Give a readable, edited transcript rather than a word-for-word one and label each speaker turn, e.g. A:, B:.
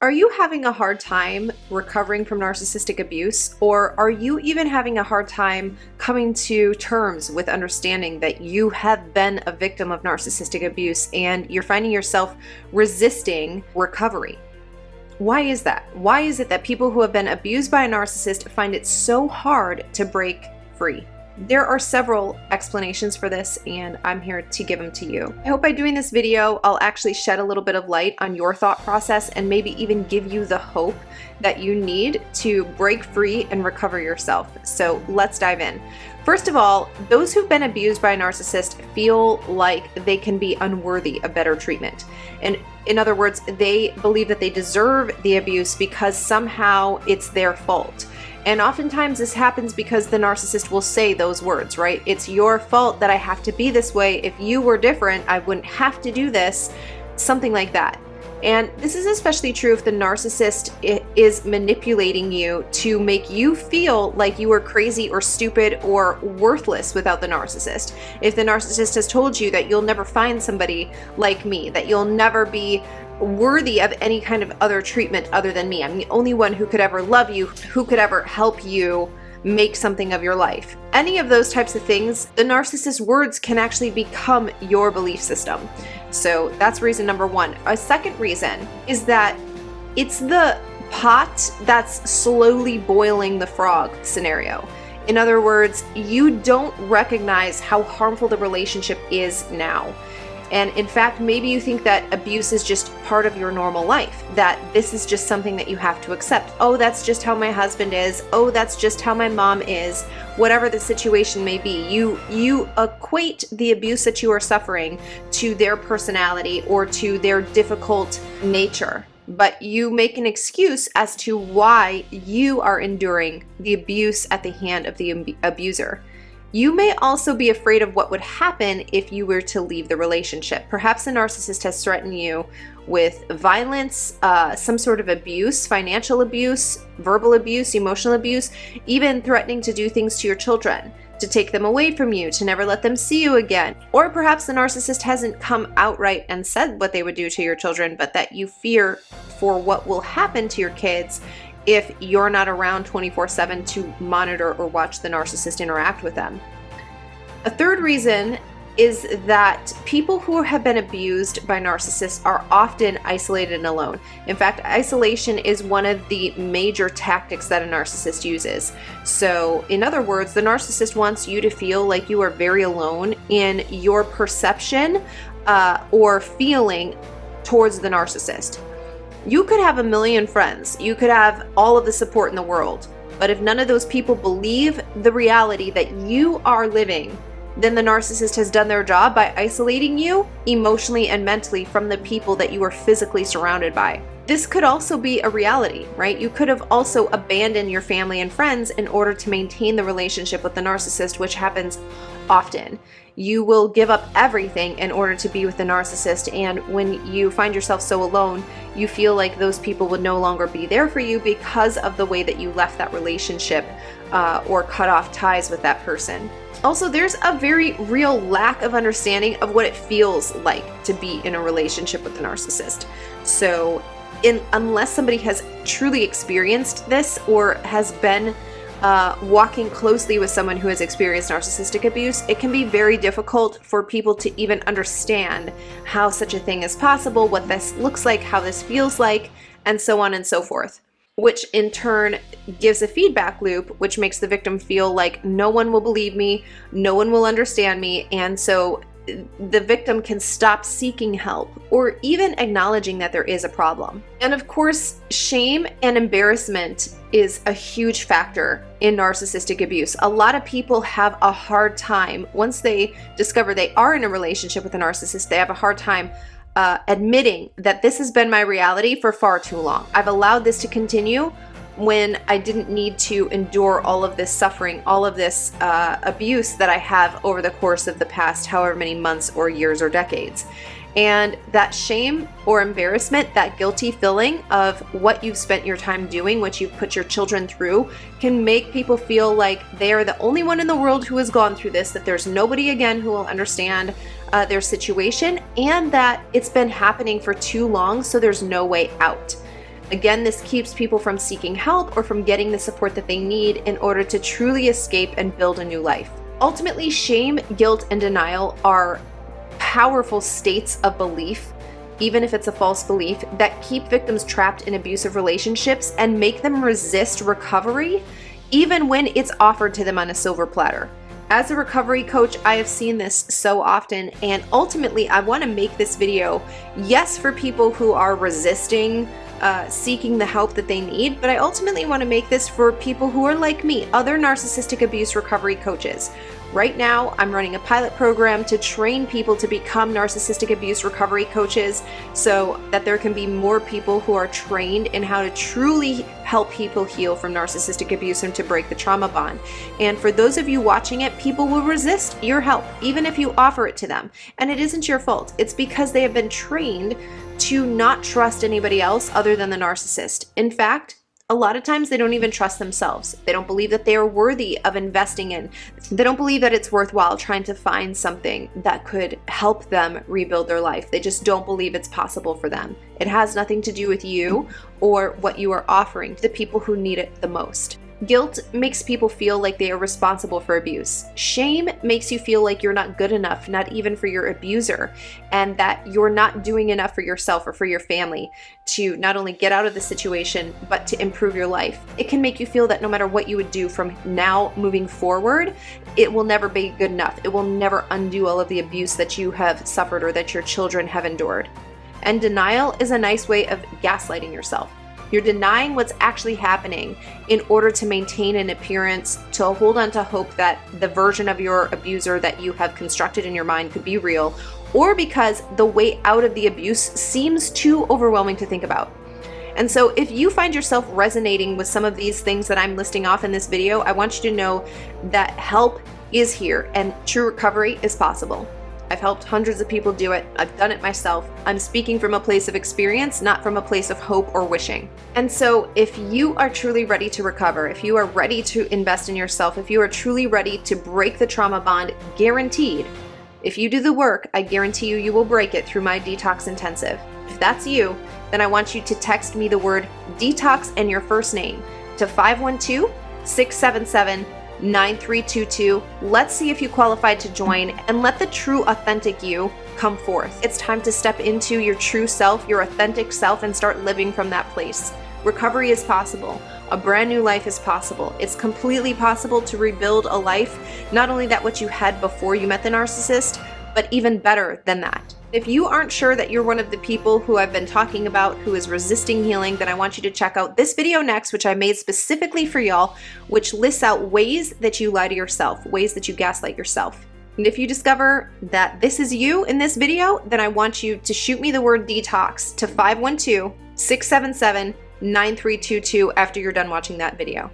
A: Are you having a hard time recovering from narcissistic abuse, or are you even having a hard time coming to terms with understanding that you have been a victim of narcissistic abuse and you're finding yourself resisting recovery? Why is that? Why is it that people who have been abused by a narcissist find it so hard to break free? There are several explanations for this, and I'm here to give them to you. I hope by doing this video, I'll actually shed a little bit of light on your thought process and maybe even give you the hope that you need to break free and recover yourself. So let's dive in. First of all, those who've been abused by a narcissist feel like they can be unworthy of better treatment. And in other words, they believe that they deserve the abuse because somehow it's their fault. And oftentimes this happens because the narcissist will say those words, right? It's your fault that I have to be this way. If you were different, I wouldn't have to do this, something like that. And this is especially true if the narcissist is manipulating you to make you feel like you are crazy or stupid or worthless without the narcissist. If the narcissist has told you that you'll never find somebody like me, that you'll never be worthy of any kind of other treatment other than me. I'm the only one who could ever love you, who could ever help you make something of your life. Any of those types of things, the narcissist's words can actually become your belief system. So that's reason number one. A second reason is that it's the pot that's slowly boiling the frog scenario. In other words, you don't recognize how harmful the relationship is now. And in fact, maybe you think that abuse is just part of your normal life, that this is just something that you have to accept. Oh, that's just how my husband is. Oh, that's just how my mom is. Whatever the situation may be, you equate the abuse that you are suffering to their personality or to their difficult nature. But you make an excuse as to why you are enduring the abuse at the hand of the abuser. You may also be afraid of what would happen if you were to leave the relationship. Perhaps a narcissist has threatened you with violence, some sort of abuse, financial abuse, verbal abuse, emotional abuse, even threatening to do things to your children, to take them away from you, to never let them see you again. Or perhaps the narcissist hasn't come outright and said what they would do to your children, but that you fear for what will happen to your kids if you're not around 24/7 to monitor or watch the narcissist interact with them. A third reason is that people who have been abused by narcissists are often isolated and alone. In fact, isolation is one of the major tactics that a narcissist uses. So, in other words, the narcissist wants you to feel like you are very alone in your perception or feeling towards the narcissist. You could have a million friends, you could have all of the support in the world, but if none of those people believe the reality that you are living, then the narcissist has done their job by isolating you emotionally and mentally from the people that you are physically surrounded by. This could also be a reality, right? You could have also abandoned your family and friends in order to maintain the relationship with the narcissist, which happens often. You will give up everything in order to be with the narcissist, and when you find yourself so alone, you feel like those people would no longer be there for you because of the way that you left that relationship or cut off ties with that person. Also, there's a very real lack of understanding of what it feels like to be in a relationship with the narcissist. So unless somebody has truly experienced this or has been walking closely with someone who has experienced narcissistic abuse, it can be very difficult for people to even understand how such a thing is possible, what this looks like, how this feels like, and so on and so forth, which in turn gives a feedback loop, which makes the victim feel like no one will believe me, no one will understand me, and so the victim can stop seeking help or even acknowledging that there is a problem. And of course, shame and embarrassment is a huge factor in narcissistic abuse. A lot of people have a hard time, once they discover they are in a relationship with a narcissist, they have a hard time admitting that this has been my reality for far too long. I've allowed this to continue when I didn't need to endure all of this suffering, all of this abuse that I have over the course of the past however many months or years or decades. And that shame or embarrassment, that guilty feeling of what you've spent your time doing, what you've put your children through, can make people feel like they are the only one in the world who has gone through this, that there's nobody again who will understand their situation, and that it's been happening for too long, so there's no way out. Again, this keeps people from seeking help or from getting the support that they need in order to truly escape and build a new life. Ultimately, shame, guilt, and denial are powerful states of belief, even if it's a false belief, that keep victims trapped in abusive relationships and make them resist recovery, even when it's offered to them on a silver platter. As a recovery coach, I have seen this so often, and ultimately I want to make this video, yes, for people who are resisting seeking the help that they need, but I ultimately want to make this for people who are like me, other narcissistic abuse recovery coaches. Right now, I'm running a pilot program to train people to become narcissistic abuse recovery coaches so that there can be more people who are trained in how to truly help people heal from narcissistic abuse and to break the trauma bond. And for those of you watching it, people will resist your help, even if you offer it to them. And it isn't your fault. It's because they have been trained to not trust anybody else other than the narcissist. In fact, a lot of times they don't even trust themselves. They don't believe that they are worthy of investing in. They don't believe that it's worthwhile trying to find something that could help them rebuild their life. They just don't believe it's possible for them. It has nothing to do with you or what you are offering to the people who need it the most. Guilt makes people feel like they are responsible for abuse. Shame makes you feel like you're not good enough, not even for your abuser, and that you're not doing enough for yourself or for your family to not only get out of the situation, but to improve your life. It can make you feel that no matter what you would do from now moving forward, it will never be good enough. It will never undo all of the abuse that you have suffered or that your children have endured. And denial is a nice way of gaslighting yourself. You're denying what's actually happening in order to maintain an appearance, to hold on to hope that the version of your abuser that you have constructed in your mind could be real, or because the way out of the abuse seems too overwhelming to think about. And so if you find yourself resonating with some of these things that I'm listing off in this video, I want you to know that help is here and true recovery is possible. I've helped hundreds of people do it. I've done it myself. I'm speaking from a place of experience, not from a place of hope or wishing. And so if you are truly ready to recover, if you are ready to invest in yourself, if you are truly ready to break the trauma bond, guaranteed, if you do the work, I guarantee you, you will break it through my detox intensive. If that's you, then I want you to text me the word detox and your first name to 512-677-9322. Let's see if you qualified to join, and let the true authentic you come forth. It's time to step into your true self, your authentic self, and start living from that place. Recovery is possible. A brand new life is possible. It's completely possible to rebuild a life, not only that what you had before you met the narcissist, but even better than that. If you aren't sure that you're one of the people who I've been talking about who is resisting healing, then I want you to check out this video next, which I made specifically for y'all, which lists out ways that you lie to yourself, ways that you gaslight yourself. And if you discover that this is you in this video, then I want you to shoot me the word detox to 512-677-9322 after you're done watching that video.